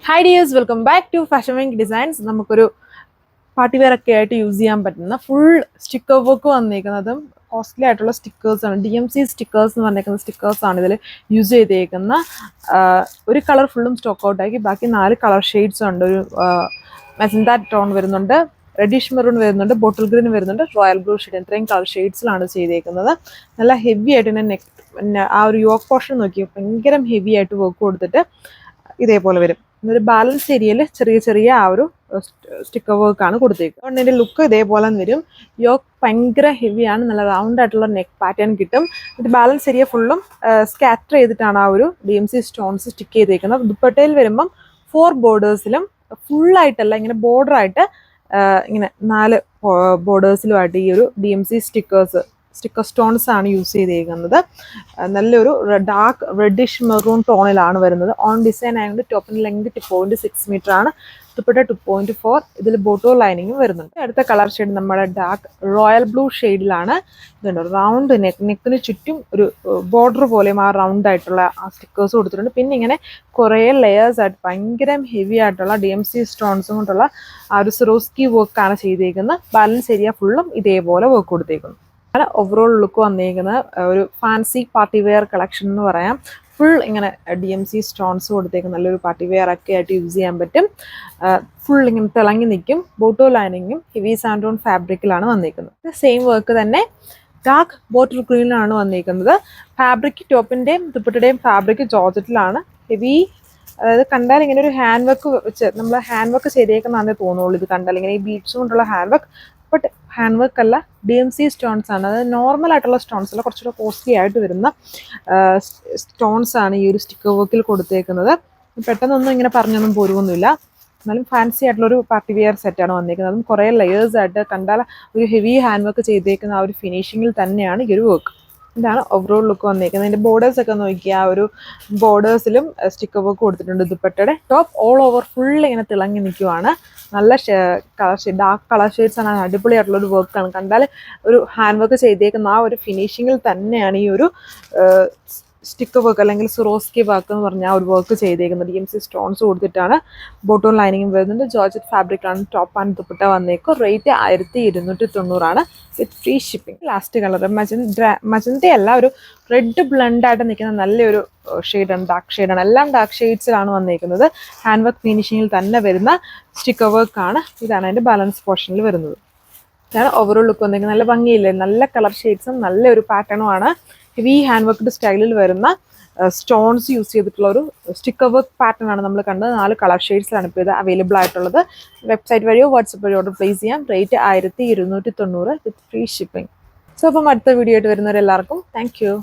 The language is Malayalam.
Hi dears, welcome back to Fashion Wing Designs. നമുക്കൊരു പാർട്ടി വെയർ ഒക്കെ ആയിട്ട് യൂസ് ചെയ്യാൻ പറ്റുന്ന ഫുൾ സ്റ്റിക്കർ വർക്ക് വന്നിരിക്കുന്നതും കോസ്റ്റ്ലി ആയിട്ടുള്ള സ്റ്റിക്കേഴ്സ് ആണ്. DMC സ്റ്റിക്കേഴ്സ് എന്ന് പറഞ്ഞിരിക്കുന്ന സ്റ്റിക്കേഴ്സ് ആണ് ഇതിൽ യൂസ് ചെയ്തേക്കുന്ന. ഒരു കളർ ഫുള്ളും സ്റ്റോക്ക് ഔട്ട് ആക്കി ബാക്കി 4 കളർ ഷെയ്ഡ്സ് ഉണ്ട്. ഒരു മെജന്ത ടോൺ വരുന്നുണ്ട്, റെഡിഷ് മെറൂൺ വരുന്നുണ്ട്, ബോട്ടിൽ ഗ്രീൻ വരുന്നുണ്ട്, റോയൽ ബ്ലൂ ഷെയ്ഡ്. ഇത്രയും കളർ ഷെയ്ഡ്സിലാണ് ചെയ്തേക്കുന്നത്. നല്ല ഹെവി ആയിട്ട് തന്നെ ആ ഒരു യോക്ക് പോർഷൻ നോക്കി ഭയങ്കര ഹെവി ആയിട്ട് വർക്ക് കൊടുത്തിട്ട് ഇതേപോലെ വരും. ഒരു ബാലൻസ് ഏരിയയിൽ ചെറിയ ചെറിയ ആ ഒരു സ്റ്റിക്കർ വർക്കാണ് കൊടുത്തേക്കുന്നത്. അതുകൊണ്ട് ഇതിൻ്റെ ലുക്ക് ഇതേപോലെ വരും. യോക്ക് ഭയങ്കര ഹെവിയാണ്, നല്ല റൗണ്ട് ആയിട്ടുള്ള നെക്ക് പാറ്റേൺ കിട്ടും. ഇത് ബാലൻസ് ഏരിയ ഫുള്ളും സ്കാറ്റർ ചെയ്തിട്ടാണ് ആ ഒരു DMC സ്റ്റോൺസ് സ്റ്റിക്ക് ചെയ്തേക്കുന്നത്. ദുപ്പട്ടയിൽ വരുമ്പം 4 ബോർഡേഴ്സിലും ഫുള്ളായിട്ടല്ല, ഇങ്ങനെ ബോർഡറായിട്ട് ഇങ്ങനെ 4 ബോർഡേഴ്സിലുമായിട്ട് ഈ ഒരു DMC സ്റ്റിക്കർ സ്റ്റോൺസ് ആണ് യൂസ് ചെയ്തേക്കുന്നത്. നല്ലൊരു ഡാർക്ക് റെഡിഷ് മെറൂൺ ടോണിലാണ് വരുന്നത്. ഓൺ ഡിസൈൻ ആയതുകൊണ്ട് ടോപ്പിൻ്റെ ലെങ്ത് 2.6 മീറ്റർ ആണ്, ദുപ്പട്ട 2.4. ഇതിൽ ബോട്ടോ ലൈനിങ്ങും വരുന്നുണ്ട്. അടുത്ത കളർ ഷെയ്ഡ് നമ്മുടെ ഡാർക്ക് റോയൽ ബ്ലൂ ഷെയ്ഡിലാണ്. ഇതുണ്ട് റൗണ്ട് നെക്കിന് ചുറ്റും ഒരു ബോർഡർ പോലെയും ആ റൗണ്ട് ആയിട്ടുള്ള ആ സ്റ്റിക്കേഴ്സ് കൊടുത്തിട്ടുണ്ട്. പിന്നെ ഇങ്ങനെ കുറേ ലെയേഴ്സ് ആയിട്ട് ഭയങ്കര ഹെവി ആയിട്ടുള്ള DMC സ്റ്റോൺസും കൊണ്ടുള്ള ആ ഒരു സിറോസ്കി വർക്കാണ് ചെയ്തേക്കുന്നത്. ബാലൻസ് ഏരിയ ഫുള്ളും ഇതേപോലെ വർക്ക് കൊടുത്തേക്കുന്നു. ഓവറോൾ ലുക്ക് വന്നിരിക്കുന്നത് ഒരു ഫാൻസി പാർട്ടി വെയർ കളക്ഷൻ എന്ന് പറയാം. ഫുൾ ഇങ്ങനെ DMC സ്റ്റോൺസ് കൊടുത്തേക്ക് നല്ലൊരു പാർട്ടി വെയർ ഒക്കെ ആയിട്ട് യൂസ് ചെയ്യാൻ പറ്റും. ഫുൾ ഇങ്ങനെ തിളങ്ങി നിൽക്കും. ബോട്ടോ ലൈനിങ്ങും ഹെവി സാൻഡോൺ ഫാബ്രിക്കിലാണ് വന്നിരിക്കുന്നത്. സെയിം വർക്ക് തന്നെ ഡാർക്ക് ബോട്ടിൽ ഗ്രീനിലാണ് വന്നിരിക്കുന്നത്. ഫാബ്രിക് ടോപ്പിൻ്റെയും ദുപ്പട്ടയുടെയും ഫാബ്രിക് ജോർജറ്റിലാണ്. ഹെവി, അതായത് കണ്ടാൽ ഇങ്ങനെ ഒരു ഹാൻഡ് വർക്ക് വെച്ച് നമ്മൾ ഹാൻഡ് വർക്ക് ചെയ്തേക്കുന്നതാണെന്നേ തോന്നുള്ളൂ. ഇത് കണ്ടാൽ ഇങ്ങനെ ഈ ബീഡ്സ് കൊണ്ടുള്ള hand work, but hand work അല്ല, DMC സ്റ്റോൺസ് ആണ്. അതായത് നോർമൽ ആയിട്ടുള്ള സ്റ്റോൺസ് അല്ല, കുറച്ചുകൂടെ കോസ്റ്റ്ലി ആയിട്ട് വരുന്ന സ്റ്റോൺസ് ആണ് ഈ ഒരു സ്റ്റിക്കർ വർക്കിൽ കൊടുത്തേക്കുന്നത്. പെട്ടെന്നൊന്നും ഇങ്ങനെ പറഞ്ഞൊന്നും പോരുമൊന്നുമില്ല. എന്നാലും ഫാൻസി ആയിട്ടുള്ളൊരു പാർട്ടി വെയർ സെറ്റാണ് വന്നിരിക്കുന്നത്. അതും കുറേ ലെയേഴ്സ് ആയിട്ട് കണ്ടാൽ ഒരു ഹെവി ഹാൻഡ് വർക്ക് ചെയ്തേക്കുന്ന ആ ഒരു ഫിനിഷിങ്ങിൽ തന്നെയാണ് ഈ ഒരു വർക്ക്. ഇതാണ് ഓവറോൾ ലുക്ക് വന്നിരിക്കുന്നത്. ഇതിൻ്റെ ബോർഡേഴ്സ് ഒക്കെ നോക്കിയാൽ ആ ഒരു ബോർഡേഴ്സിലും സ്റ്റിക്കർ വർക്ക് കൊടുത്തിട്ടുണ്ട്. ദുപ്പട്ടയുടെ ടോപ്പ് ഓൾ ഓവർ ഫുൾ ഇങ്ങനെ തിളങ്ങി നിൽക്കുവാണ്. നല്ല colour shade, dark colour shades ആണ്. അടിപൊളിയായിട്ടുള്ളൊരു വർക്കാണ്. കണ്ടാൽ ഒരു ഹാൻഡ് വർക്ക് ചെയ്തേക്കുന്ന ആ ഒരു ഫിനിഷിങ്ങിൽ തന്നെയാണ് ഈ ഒരു സ്റ്റിക്കർ വർക്ക് അല്ലെങ്കിൽ സിറോസ്കി വർക്ക് എന്ന് പറഞ്ഞാൽ ഒരു വർക്ക് ചെയ്തേക്കുന്നത്. DMC സ്റ്റോൺസ് കൊടുത്തിട്ടാണ്. ബോട്ടോൺ ലൈനിങ്ങും വരുന്നുണ്ട്. ജോർജറ്റ് ഫാബ്രിക്കാണ് ടോപ്പ് ആൻഡ് ദുപ്പട്ട വന്നേക്കും. Rate 1290 with free shipping. Last colour മജന്തയല്ല, ഒരു റെഡ് ബ്ലണ്ടായിട്ട് നിൽക്കുന്ന നല്ലൊരു ഷെയ്ഡാണ്, ഡാർക്ക് ഷെയ്ഡാണ്. എല്ലാം ഡാർക്ക് ഷെയ്ഡ്സിലാണ് വന്നിരിക്കുന്നത്. ഹാൻഡ് വർക്ക് ഫിനിഷിങ്ങിൽ തന്നെ വരുന്ന സ്റ്റിക്കർ വർക്കാണ്. ഇതാണ് അതിൻ്റെ ബാലൻസ് പോർഷനിൽ വരുന്നത്. ഇതാണ് ഓവറോൾ ലുക്ക് വന്നിരിക്കുന്നത്. നല്ല ഭംഗിയില്ലേ, നല്ല കളർ ഷെയ്ഡ്സും നല്ലൊരു പാറ്റേണുമാണ്. ഹെവി ഹാൻഡ് വർക്ക്ഡ് സ്റ്റൈലിൽ വരുന്ന സ്റ്റോൺസ് യൂസ് ചെയ്തിട്ടുള്ള ഒരു സ്റ്റിക്കർ വർക്ക് പാറ്റേൺ ആണ് നമ്മൾ കണ്ടത്. 4 കളർ ഷെയ്ഡ്സിലാണ് ഇപ്പോൾ ഇത് അവൈലബിൾ ആയിട്ടുള്ളത്. വെബ്സൈറ്റ് വഴിയോ വാട്സപ്പ് വഴിയോ ഓർഡർ പ്ലേസ് ചെയ്യാം. Rate 1290 with free shipping. So അപ്പം അടുത്ത വീഡിയോ ആയിട്ട് വരുന്നവരെല്ലാവർക്കും താങ്ക് യു.